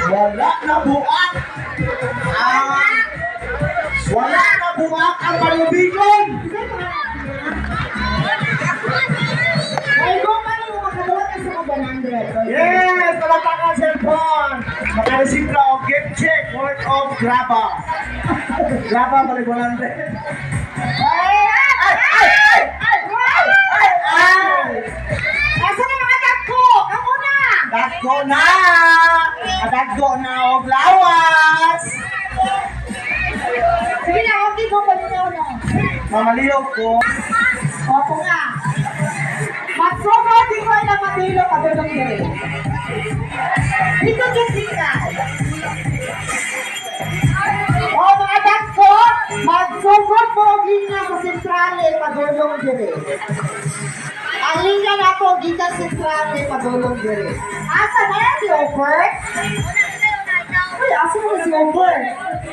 Wala na buak. Ah, wala na buak ang palubigon. Ay, kung ano yung makagawa ka sa 100. Yes, palatakan cellphone. Makareceive ka o gift check worth of graba. Graba balik 100. Asa na mga dagko? Kamu na! Dagko na! Dagko na o lawas! Sige na, okay ko pa ninyo na. Mamaliw ko. Opo nga. Magsugo, di ko na matilo ka doon ng diri. Dito Jessica. O mga dagko, magsugo po gina sa sentrale padulong diri. Ang linya na po gina sa sentrale padulong diri. Asa na yan si Obert? Uy, asa na si Obert?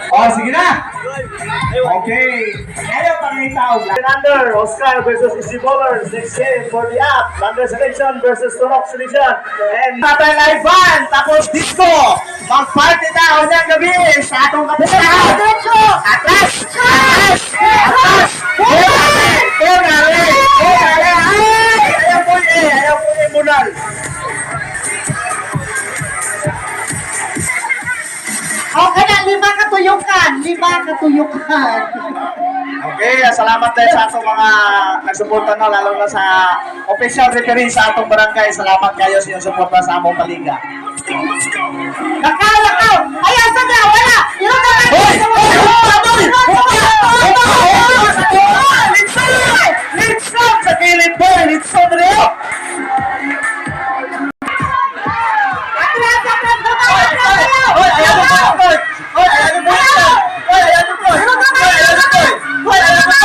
Oh, sige na! Okay. Ayaw pang itaw. Lander, Oscar versus Easy Bowler, 6 game for the app. Lander selection versus Turok selection. And Tatay Ivan, tapos disco. Mag-party na o niyang gabi sa atong kapisahan. Atlas! Atlas! Atlas! Pungale! Pungale! Ayaw po yung munal. Okay na, 5 katuyukan. 5 katuyukan. Okay, salamat tayo sa atong mga nagsuporta na, lalo na sa official referee sa atong barangay. Salamat kayo sa inyong suporta sa among paliga. Lakaw, lakaw! Ay, asa na? Wala! Yung na! Hoy! Litson! Sa kilid po! Litson rin! Atras, atras! Hoy! Ayaw mo po! Hoy! Ayaw mo po! Hoy! Ayaw mo po! Hoy! Ayaw mo po! Hoy! Ayaw mo po!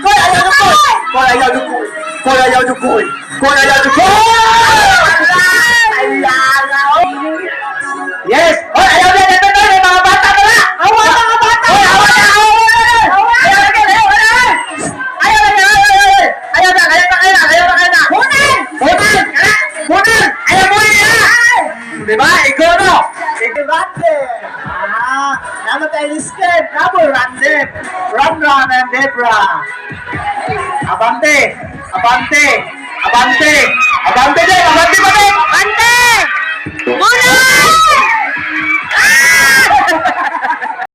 Hoy! Ayaw mo po! Hoy! Ayaw mo po! Hoy! Ayaw mo po! Hoy! Ayaw mo po! Yes! Hoy! Ayaw na! Ito na! May mga bata ka na! Awa, mga bata! Hoy! Awa na! Awa na! Ayaw na! Ayaw na! Ayaw na! Ayaw na! Ayaw na! Hunan! Hunan! Hunan! Ayaw mo yan! Diba? Ikaw no? Ikaw random! Naman tayo listed! Nabo random! Ron and Debra! Abante! Abante! Abante! Abante din! Abante pa din! Abante!